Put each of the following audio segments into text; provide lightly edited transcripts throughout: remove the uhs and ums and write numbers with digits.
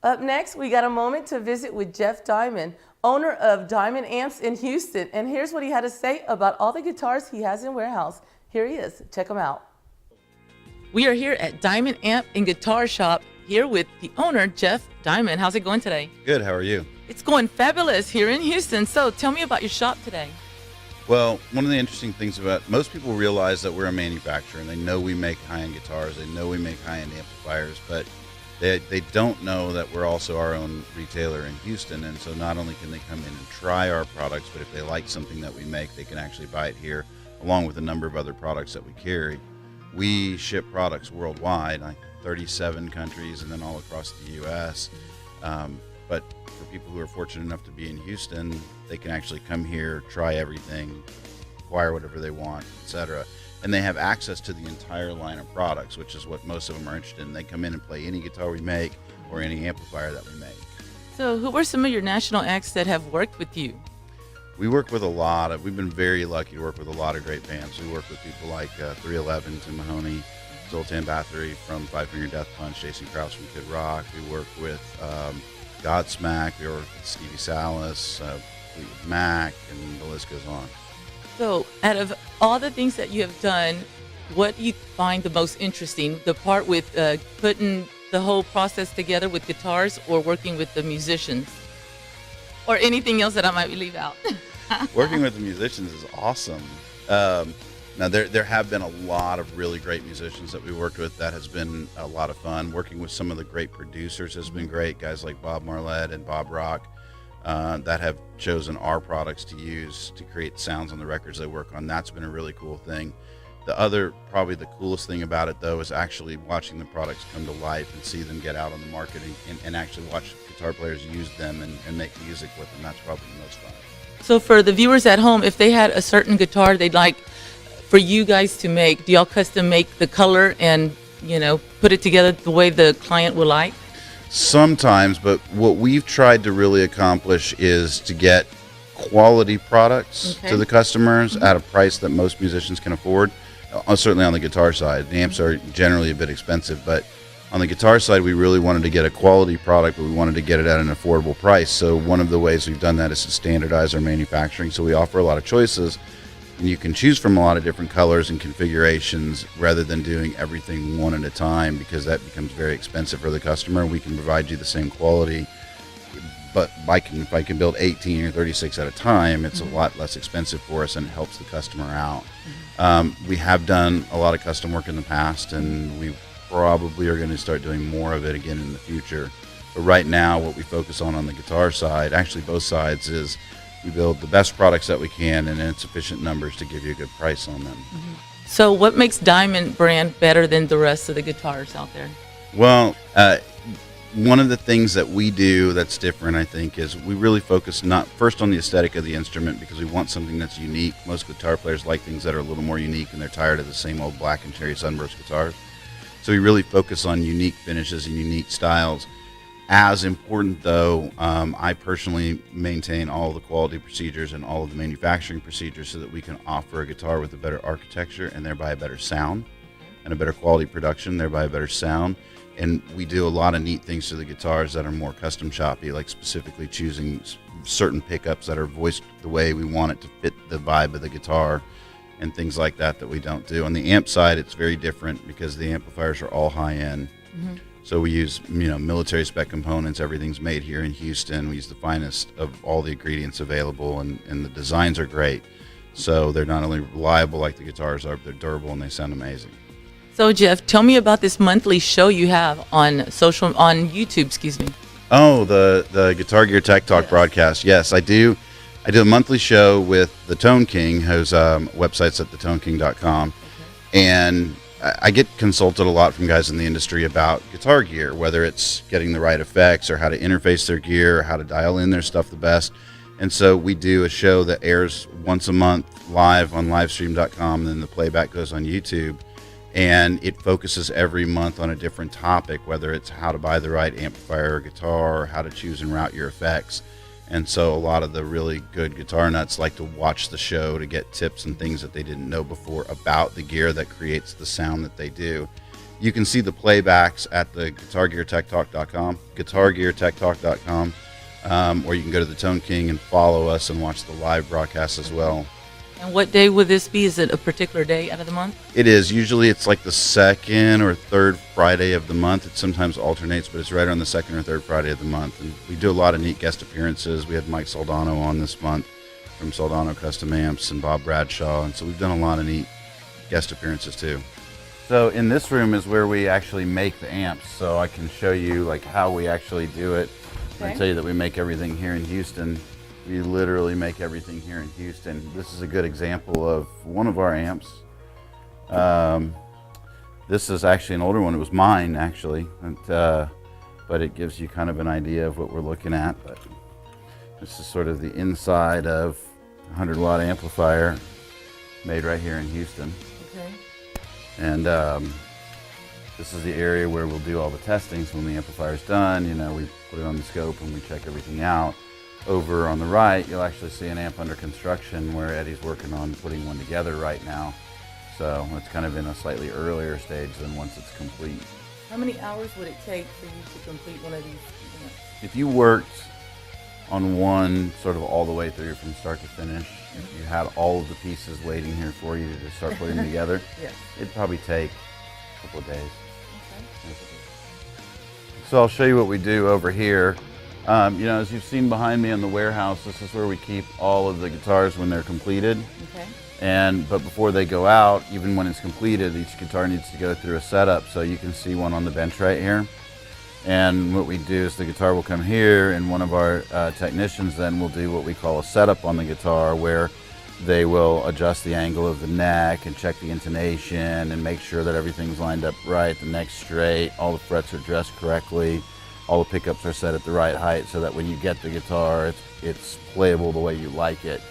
Up next, we got a moment to visit with Jeff Diamant, owner of Diamant Amps in Houston. And here's what he had to say about all the guitars he has in warehouse. Here he is. Check him out. We are here at Diamant Amp and Guitar Shop here with the owner, Jeff Diamant. How's it going today? Good, how are you? It's going fabulous here in Houston. So tell me about your shop today. Well, one of the interesting things about most people realize that we're a manufacturer and they know we make high-end guitars, they know we make high-end amplifiers, but they don't know that we're also our own retailer in Houston. And so not only can they come in and try our products, but if they like something that we make, they can actually buy it here along with a number of other products that we carry. We ship products worldwide, like 37 countries and then all across the U.S. But for people who are fortunate enough to be in Houston, they can actually come here, try everything, acquire whatever they want, etc. And they have access to the entire line of products, which is what most of them are interested in. They come in and play any guitar we make or any amplifier that we make. So who are some of your national acts that have worked with you? We work with we've been very lucky to work with a lot of great bands. We work with people like 311, Tim Mahoney, Zoltan Bathory from Five Finger Death Punch, Jason Krause from Kid Rock. We work with Godsmack, we work with Stevie Salas, Fleetwood Mac, and the list goes on. So out of all the things that you have done, what do you find the most interesting? The part with putting the whole process together with guitars or working with the musicians? Or anything else that I might leave out? Working with the musicians is awesome. Now, there have been a lot of really great musicians that we worked with. That has been a lot of fun. Working with some of the great producers has been great. Guys like Bob Marlette and Bob Rock that have chosen our products to use to create sounds on the records they work on. That's been a really cool thing. Probably the coolest thing about it, though, is actually watching the products come to life and see them get out on the market and actually watch guitar players use them and make music with them. That's probably the most fun. So for the viewers at home, if they had a certain guitar they'd like for you guys to make, do y'all custom make the color and, put it together the way the client will like? Sometimes, but what we've tried to really accomplish is to get quality products to the customers at a price that most musicians can afford. Certainly on the guitar side. The amps are generally a bit expensive, but on the guitar side, we really wanted to get a quality product, but we wanted to get it at an affordable price. So one of the ways we've done that is to standardize our manufacturing. So we offer a lot of choices, and you can choose from a lot of different colors and configurations rather than doing everything one at a time, because that becomes very expensive for the customer. We can provide you the same quality, but if I can build 18 or 36 at a time, it's a lot less expensive for us and it helps the customer out. We have done a lot of custom work in the past, and we probably are going to start doing more of it again in the future. But right now, what we focus on the guitar side, actually both sides, is we build the best products that we can and in sufficient numbers to give you a good price on them. So what makes Diamant brand better than the rest of the guitars out there? Well, one of the things that we do that's different, I think, is we really focus not first on the aesthetic of the instrument, because we want something that's unique. Most guitar players like things that are a little more unique, and they're tired of the same old black and cherry sunburst guitars. So we really focus on unique finishes and unique styles. As important, though, I personally maintain all the quality procedures and all of the manufacturing procedures so that we can offer a guitar with a better architecture and thereby a better sound, and a better quality production, thereby a better sound. And we do a lot of neat things to the guitars that are more custom shoppy, like specifically choosing certain pickups that are voiced the way we want it to fit the vibe of the guitar, and things like that we don't do. On the amp side, it's very different because the amplifiers are all high-end. So we use military spec components. Everything's made here in Houston. We use the finest of all the ingredients available, and the designs are great. So they're not only reliable like the guitars are, but they're durable and they sound amazing. So Jeff, tell me about this monthly show you have on YouTube. Oh, the Guitar Gear Tech Talk broadcast. Yes, I do. I do a monthly show with the Tone King, whose website's at theToneKing.com, and I get consulted a lot from guys in the industry about guitar gear, whether it's getting the right effects or how to interface their gear, or how to dial in their stuff the best. And so we do a show that airs once a month live on livestream.com, and then the playback goes on YouTube. And it focuses every month on a different topic, whether it's how to buy the right amplifier or guitar, or how to choose and route your effects. And so a lot of the really good guitar nuts like to watch the show to get tips and things that they didn't know before about the gear that creates the sound that they do. You can see the playbacks at the guitargeartechtalk.com, or you can go to the Tone King and follow us and watch the live broadcast as well. And what day would this be? Is it a particular day out of the month? It is. Usually it's like the second or third Friday of the month. It sometimes alternates, but it's right on the second or third Friday of the month. And we do a lot of neat guest appearances. We had Mike Soldano on this month from Soldano Custom Amps and Bob Bradshaw. And so we've done a lot of neat guest appearances too. So in this room is where we actually make the amps. So I can show you like how we actually do it. Okay. I tell you that we make everything here in Houston. We literally make everything here in Houston. This is a good example of one of our amps. This is actually an older one. It was mine, actually. But it gives you kind of an idea of what we're looking at. But this is sort of the inside of a 100-watt amplifier made right here in Houston. Okay. And this is the area where we'll do all the testing. So when the amplifier's done, you know, we put it on the scope and we check everything out. Over on the right, you'll actually see an amp under construction where Eddie's working on putting one together right now. So it's kind of in a slightly earlier stage than once it's complete. How many hours would it take for you to complete one of these amps? If you worked on one sort of all the way through from start to finish, if you had all of the pieces waiting here for you to start putting them together, Yes. it'd probably take a couple of days. Okay. So I'll show you what we do over here. You know, as you've seen behind me in the warehouse, this is where we keep all of the guitars when they're completed. Okay. But before they go out, even when it's completed, each guitar needs to go through a setup. So you can see one on the bench right here. And what we do is the guitar will come here, and one of our technicians then will do what we call a setup on the guitar, where they will adjust the angle of the neck and check the intonation and make sure that everything's lined up right, the neck's straight, all the frets are dressed correctly. All the pickups are set at the right height so that when you get the guitar, it's playable the way you like it.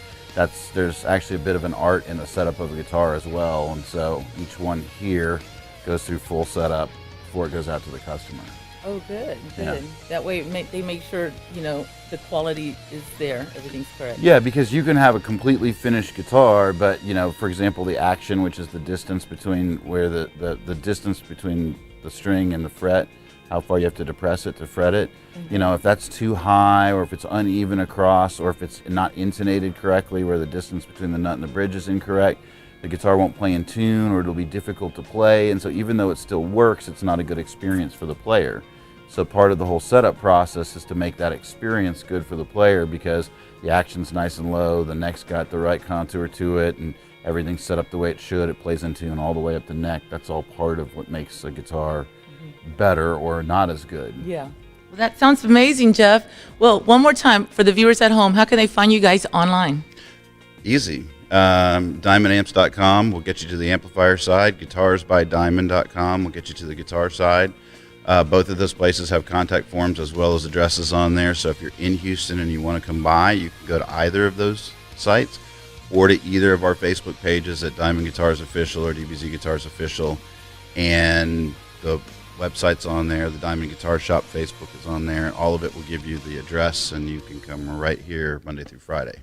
There's actually a bit of an art in the setup of a guitar as well, and so each one here goes through full setup before it goes out to the customer. Oh, good. Yeah. That way they make sure, you know, the quality is there, everything's correct. Yeah, because you can have a completely finished guitar, but, you know, for example, the action, which is the distance between where the distance between the string and the fret, how far you have to depress it to fret it. You know, if that's too high, or if it's uneven across, or if it's not intonated correctly, where the distance between the nut and the bridge is incorrect, the guitar won't play in tune, or it'll be difficult to play. And so even though it still works, it's not a good experience for the player. So part of the whole setup process is to make that experience good for the player, because the action's nice and low, the neck's got the right contour to it, and everything's set up the way it should. It plays in tune all the way up the neck. That's all part of what makes a guitar better or not as good. Yeah. Well, that sounds amazing, Jeff. Well, one more time for the viewers at home, how can they find you guys online? Easy. DiamantAmps.com will get you to the amplifier side. GuitarsByDiamond.com will get you to the guitar side. Both of those places have contact forms as well as addresses on there. So if you're in Houston and you want to come by, you can go to either of those sites or to either of our Facebook pages at Diamond Guitars Official or DBZ Guitars Official. And the website's on there. The Diamond Guitar Shop Facebook is on there. All of it will give you the address, and you can come right here Monday through Friday.